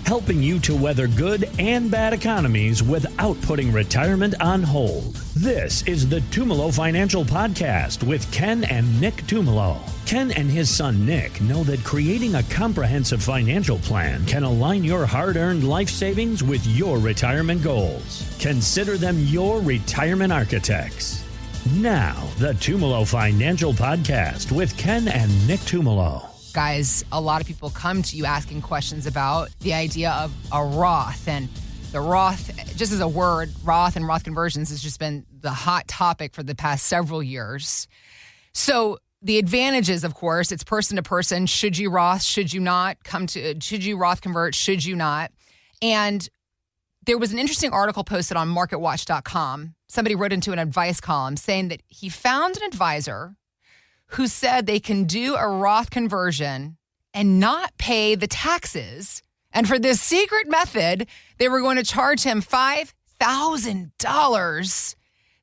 helping you to weather good and bad economies without putting retirement on hold. This is the Tumolo Financial Podcast with Ken and Nick Tumolo. Ken and his son Nick know that creating a comprehensive financial plan can align your hard-earned life savings with your retirement goals. Consider them your retirement architects. Now, the Tumolo Financial Podcast with Ken and Nick Tumolo. Guys, a lot of people come to you asking questions about the idea of a Roth. And the Roth, just as a word, Roth and Roth conversions has just been the hot topic for the past several years. So the advantages, of course, it's person to person. Should you Roth? Should you not? Should you Roth convert? Should you not? And there was an interesting article posted on marketwatch.com. Somebody wrote into an advice column saying that he found an advisor who said they can do a Roth conversion and not pay the taxes. And for this secret method, they were going to charge him $5,000.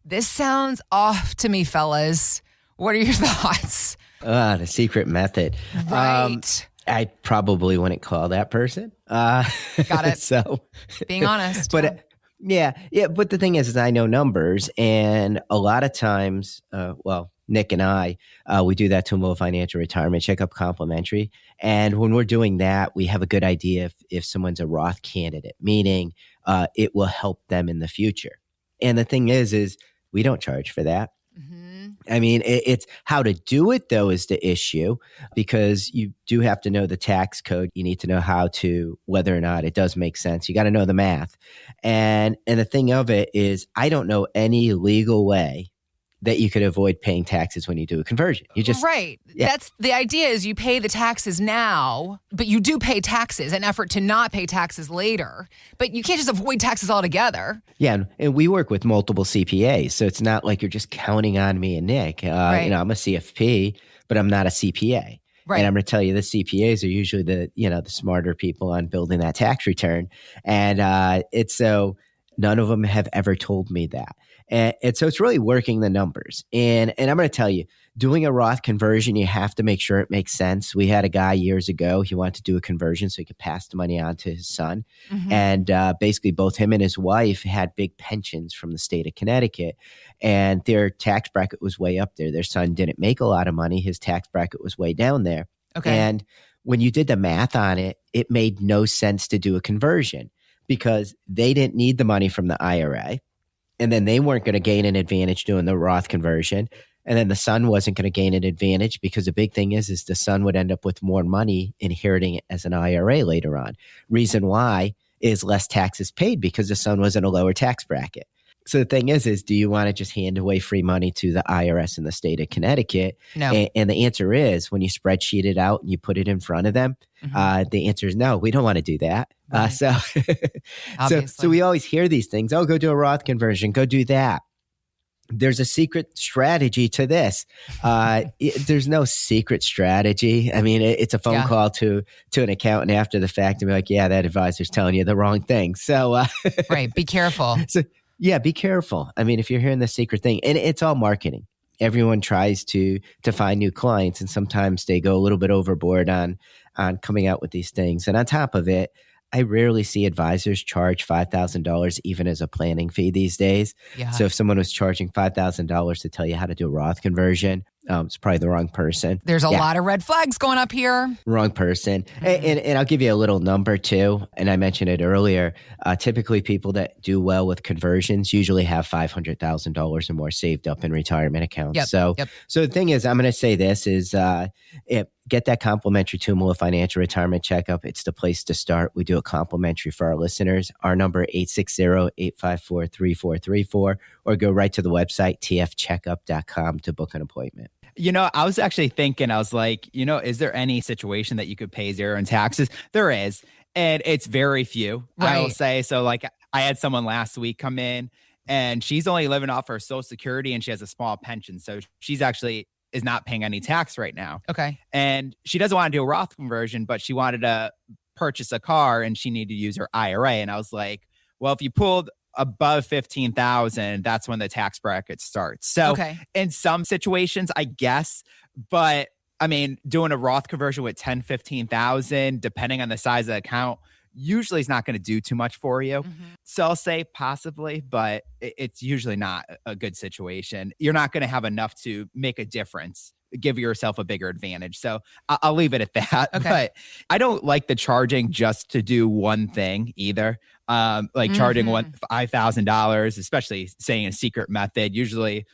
This sounds off to me, fellas. What are your thoughts? The secret method. Right. I probably wouldn't call that person. Got it. So, being honest. But yeah. But the thing is I know numbers, and a lot of times, Nick and I, we do that Tumolo Financial Retirement Checkup complimentary. And when we're doing that, we have a good idea if someone's a Roth candidate, meaning it will help them in the future. And the thing is we don't charge for that. Mm-hmm. I mean, it's how to do it, though, is the issue, because you do have to know the tax code. You need to know whether or not it does make sense. You got to know the math. And the thing of it is, I don't know any legal way that you could avoid paying taxes when you do a conversion. You just right. Yeah. That's the idea is you pay the taxes now, but you do pay taxes, an effort to not pay taxes later. But you can't just avoid taxes altogether. Yeah, and we work with multiple CPAs, so it's not like you're just counting on me and Nick. Right. I'm a CFP, but I'm not a CPA. Right. And I'm going to tell you, the CPAs are usually the smarter people on building that tax return, and it's so none of them have ever told me that. And so it's really working the numbers. And I'm going to tell you, doing a Roth conversion, you have to make sure it makes sense. We had a guy years ago, he wanted to do a conversion so he could pass the money on to his son. Mm-hmm. And basically both him and his wife had big pensions from the state of Connecticut, and their tax bracket was way up there. Their son didn't make a lot of money. His tax bracket was way down there. Okay. And when you did the math on it, it made no sense to do a conversion because they didn't need the money from the IRA. And then they weren't going to gain an advantage doing the Roth conversion. And then the son wasn't going to gain an advantage because the big thing is the son would end up with more money inheriting it as an IRA later on. Reason why is less taxes paid because the son was in a lower tax bracket. So the thing is do you want to just hand away free money to the IRS in the state of Connecticut? No. And the answer is, when you spreadsheet it out and you put it in front of them, the answer is no, we don't want to do that. Right. So we always hear these things. Oh, go do a Roth conversion. Go do that. There's a secret strategy to this. There's no secret strategy. I mean, it's a phone call to an accountant after the fact and be like, yeah, that advisor's telling you the wrong thing. So right. Be careful. So yeah, be careful. I mean, if you're hearing the secret thing, and it's all marketing. Everyone tries to find new clients, and sometimes they go a little bit overboard on coming out with these things. And on top of it, I rarely see advisors charge $5,000 even as a planning fee these days. Yeah. So if someone was charging $5,000 to tell you how to do a Roth conversion, it's probably the wrong person. There's a lot of red flags going up here. Wrong person. And I'll give you a little number too. And I mentioned it earlier. Typically people that do well with conversions usually have $500,000 or more saved up in retirement accounts. So the thing is, I'm going to say this is, get that complimentary Tumolo Financial Retirement Checkup. It's the place to start. We do it complimentary for our listeners. Our number 860-854-3434, or go right to the website, tfcheckup.com, to book an appointment. I was actually thinking, I was like, is there any situation that you could pay zero in taxes? There is. And it's very few, right. I will say. So like I had someone last week come in and she's only living off her Social Security and she has a small pension. So she's actually is not paying any tax right now. Okay. And she doesn't want to do a Roth conversion, but she wanted to purchase a car and she needed to use her IRA. And I was like, well, if you pulled above 15,000, that's when the tax bracket starts. So in some situations, I guess, but I mean, doing a Roth conversion with 10, 15,000, depending on the size of the account, usually is not going to do too much for you. So I'll say possibly, but it's usually not a good situation. You're not going to have enough to make a difference, give yourself a bigger advantage. So I'll leave it at that. Okay. But I don't like the charging just to do one thing either. Like charging $5,000, especially saying a secret method. Usually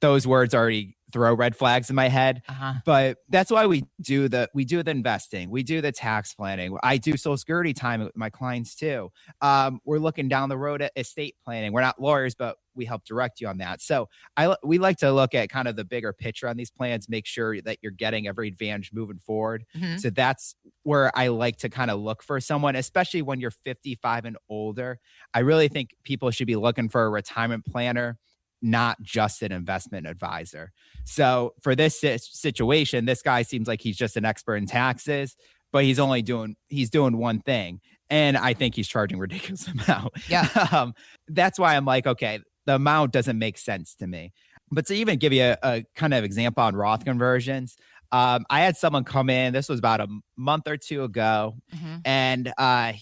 those words already throw red flags in my head. But that's why we do the investing. We do the tax planning. I do Social Security time with my clients too. We're looking down the road at estate planning. We're not lawyers, but we help direct you on that. So we like to look at kind of the bigger picture on these plans, make sure that you're getting every advantage moving forward. So that's where I like to kind of look for someone, especially when you're 55 and older. I really think people should be looking for a retirement planner, not just an investment advisor. So for this situation, this guy seems like he's just an expert in taxes, but he's doing one thing. And I think he's charging a ridiculous amount. Yeah. That's why I'm like, okay, the amount doesn't make sense to me. But to even give you a kind of example on Roth conversions, I had someone come in, this was about a month or two ago, and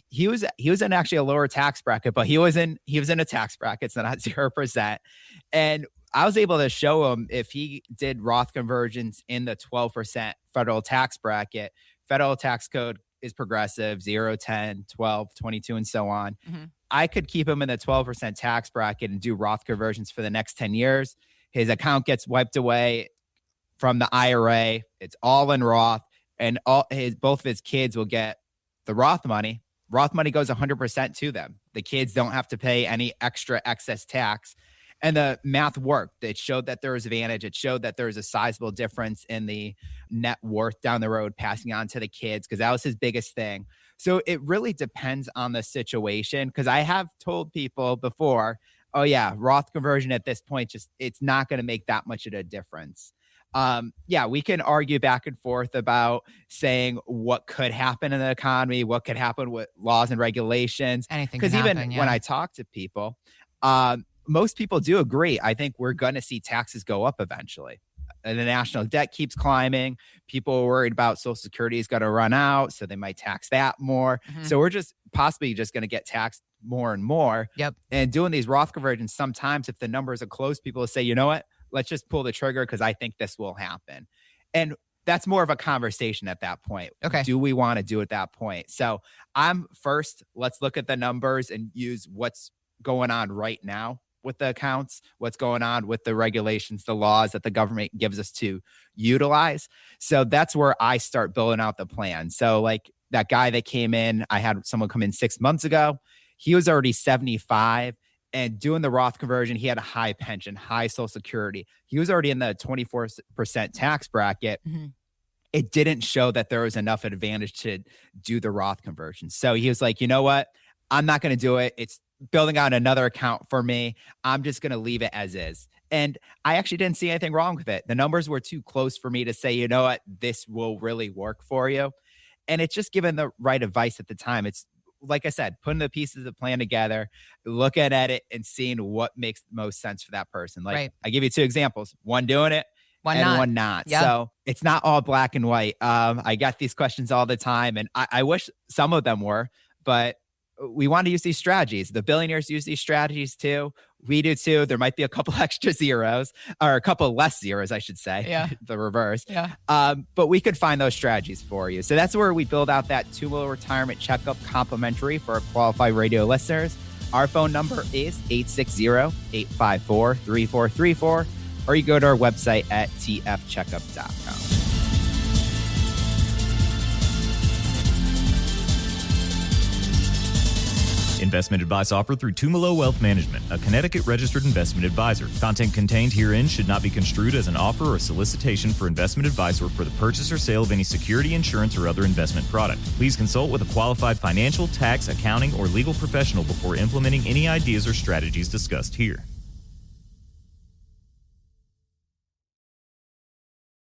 he was in actually a lower tax bracket, but he was in a tax bracket, so not 0%. And I was able to show him if he did Roth conversions in the 12% federal tax bracket. Federal tax code is progressive, 0, 10, 12, 22, and so on. I could keep him in the 12% tax bracket and do Roth conversions for the next 10 years. His account gets wiped away from the IRA. It's all in Roth, and both of his kids will get the Roth money. Roth money goes 100% to them. The kids don't have to pay any extra excess tax. And the math worked. It showed that there was advantage. It showed that there was a sizable difference in the net worth down the road, passing on to the kids, because that was his biggest thing. So it really depends on the situation, because I have told people before, oh yeah, Roth conversion at this point, it's not going to make that much of a difference. We can argue back and forth about saying what could happen in the economy, what could happen with laws and regulations. Anything Because can even happen, when I talk to people, most people do agree. I think we're going to see taxes go up eventually. And the national debt keeps climbing. People are worried about Social Security is going to run out, so they might tax that more. So we're just possibly just going to get taxed more and more. Yep. And doing these Roth conversions, sometimes if the numbers are close, people will say, you know what, let's just pull the trigger because I think this will happen. And that's more of a conversation at that point. Okay. Do we want to do it at that point? So let's look at the numbers and use what's going on right now with the accounts, what's going on with the regulations, the laws that the government gives us to utilize. So that's where I start building out the plan. So like that guy that came in, I had someone come in 6 months ago. He was already 75 and doing the Roth conversion. He had a high pension, high Social Security. He was already in the 24% tax bracket. It didn't show that there was enough advantage to do the Roth conversion. So he was like, you know what? I'm not going to do it. It's building out another account for me. I'm just going to leave it as is. And I actually didn't see anything wrong with it. The numbers were too close for me to say, you know what, this will really work for you. And it's just given the right advice at the time. It's like I said, putting the pieces of the plan together, looking at it and seeing what makes the most sense for that person. Like I give you 2 examples, one doing it, one not. Yep. So it's not all black and white. I get these questions all the time, and I wish some of them were, but we want to use these strategies. The billionaires use these strategies too. We do too. There might be a couple extra zeros, or a couple less zeros, I should say. Yeah. The reverse. Yeah. But we could find those strategies for you. So that's where we build out that Tumolo retirement checkup complimentary for our qualified radio listeners. Our phone number is 860-854-3434, or you go to our website at tfcheckup.com. Investment advice offered through Tumolo Wealth Management, a Connecticut-registered investment advisor. Content contained herein should not be construed as an offer or solicitation for investment advice or for the purchase or sale of any security, insurance, or other investment product. Please consult with a qualified financial, tax, accounting, or legal professional before implementing any ideas or strategies discussed here.